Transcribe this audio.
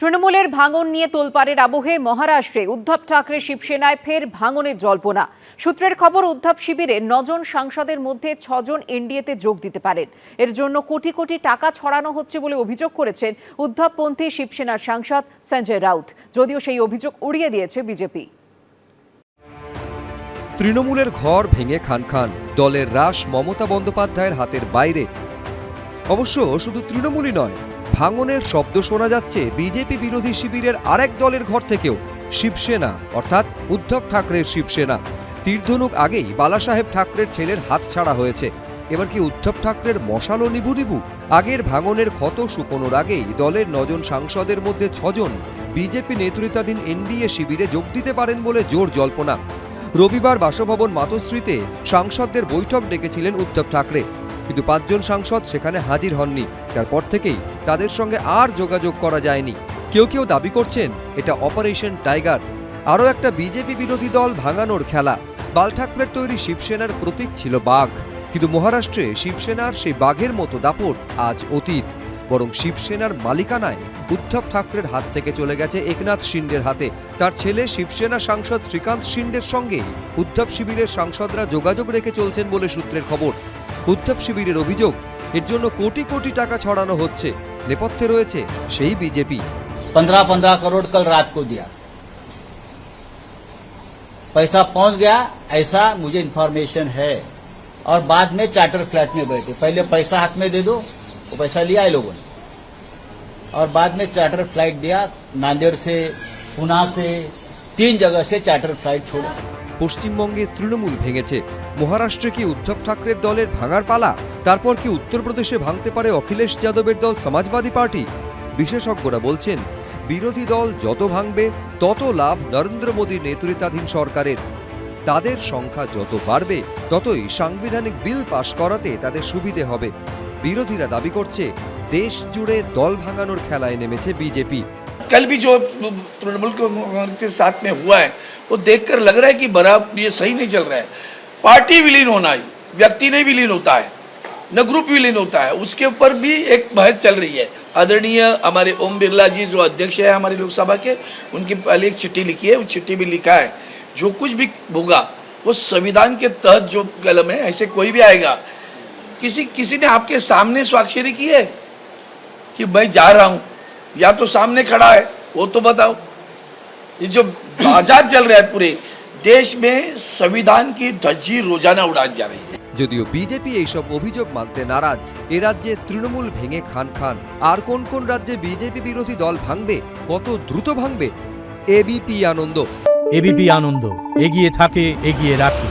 তৃণমূলের ভাঙন নিয়ে তোলপাড়ের আবহে মহারাষ্ট্রে উদ্ধব ঠাকরে শিবসেনায় ফের ভাঙনের জল্পনা। সূত্রের খবর, উদ্ধব শিবিরে 9 জন সাংসদের মধ্যে 6 জন এনডিএতে যোগ দিতে পারেন। এর জন্য কোটি কোটি টাকা ছড়ানো হচ্ছে বলে অভিযোগ করেছেন উদ্ধবপন্থী শিবসেনার সাংসদ সঞ্জয় রাউত। যদিও সেই অভিযোগ উড়িয়ে দিয়েছে বিজেপি। তৃণমূলের ঘর ভেঙে খান খান, দলের হ্রাস মমতা বন্দ্যোপাধ্যায়ের হাতের বাইরে। অবশ্য শুধু তৃণমূলই নয়, ভাঙনের শব্দ শোনা যাচ্ছে বিজেপি বিরোধী শিবিরের আরেক দলের ঘর থেকেও। শিবসেনা, অর্থাৎ উদ্ধব ঠাকরের শিবসেনা। তীরধনুক আগেই বালাসাহেব ঠাকরের ছেলের হাত ছাড়া হয়েছে। এবার কি উদ্ধব ঠাকরের মশালও নিভু নিভু? আগের ভাঙনের ক্ষত শুকোনোর আগেই দলের 9 জন সাংসদের মধ্যে 6 জন বিজেপি নেতৃত্বাধীন এনডিএ শিবিরে যোগ দিতে পারেন বলে জোর জল্পনা। রবিবার বাসভবন মাতোশ্রীতে সাংসদদের বৈঠক ডেকেছিলেন উদ্ধব ঠাকরে, কিন্তু 5 জন সাংসদ সেখানে হাজির হননি। তারপর থেকেই তাদের সঙ্গে আর যোগাযোগ করা যায়নি। কেউ কেউ দাবি করছেন এটা অপারেশন টাইগার, আরও একটা বিজেপি বিরোধী দল ভাঙানোর খেলা। বাল ঠাকরের তৈরি শিবসেনার প্রতীক ছিল বাঘ, কিন্তু মহারাষ্ট্রে শিবসেনার সেই বাঘের মতো দাপট আজ অতীত। বরং শিবসেনার মালিকানায় উদ্ধব ঠাকরের হাত থেকে চলে গেছে একনাথ শিন্ডের হাতে। তার ছেলে শিবসেনা সাংসদ শ্রীকান্ত শিন্ডের সঙ্গে উদ্ধব শিবিরের সাংসদরা যোগাযোগ রেখে চলছেন বলে সূত্রের খবর। উদ্ধব শিবিরের অভিযোগ, এর জন্য কোটি কোটি টাকা ছড়ানো হচ্ছে। নেপথ্যে রয়েছে সেই বিজেপি। 15-15 करोड़ कल रात को दिया, पैसा पहुंच गया ऐसा मुझे इन्फॉर्मेशन है। और बाद में चार्टर फ्लैट में बैठे, पहले पैसा हाथ में दे दो, वो पैसा लिया है लोगों ने, और बाद में चार्टर फ्लाइट दिया। नांदेड़ से, पुणे से, 3 जगह से चार्टर फ्लाइट छोड़े। পশ্চিমবঙ্গে তৃণমূল ভেঙেছে, মহারাষ্ট্রে কি উদ্ধব ঠাকরের দলের ভাঙার পালা? তারপর কি উত্তরপ্রদেশে ভাঙতে পারে অখিলেশ যাদবের দল সমাজবাদী পার্টি? বিশেষজ্ঞরা বলছেন, বিরোধী দল যত ভাঙবে তত লাভ নরেন্দ্র মোদীর নেতৃত্বাধীন সরকারের। তাদের সংখ্যা যত বাড়বে ততই সাংবিধানিক বিল পাশ করাতে তাদের সুবিধে হবে। বিরোধীরা দাবি করছে, দেশ জুড়ে দল ভাঙানোর খেলায় নেমেছে বিজেপি। कल भी जो तृणमूल कांग्रेस के साथ में हुआ है वो देखकर लग रहा है कि बराबर ये सही नहीं चल रहा है। पार्टी विलीन होना ही, व्यक्ति नहीं विलीन होता है, न ग्रुप विलीन होता है, उसके ऊपर भी एक बहस चल रही है। आदरणीय हमारे ओम बिरला जी जो अध्यक्ष है हमारी लोकसभा के, उनकी पहले एक चिट्ठी लिखी है, उस चिट्ठी में लिखा है जो कुछ भी होगा वो संविधान के तहत जो कलम है ऐसे कोई भी आएगा। किसी ने आपके सामने स्वाक्षरी की है कि मैं जा रहा हूँ, या तो सामने खड़ा है वो तो बताओ। ये जो बाजार चल रहा है पूरे देश में, संविधान की धज्जी रोजाना उड़ाई जा रही है। যদিও বিজেপি এইসব অভিযোগ মানতে নারাজ। এ রাজ্যে তৃণমূল ভেঙে খান খান। আর কোন কোন রাজ্যে বিজেপি বিরোধী দল ভাঙবে, কত দ্রুত ভাঙবে? এবিপি আনন্দ। এবিপি আনন্দ, এগিয়ে থাকে, এগিয়ে রাখে।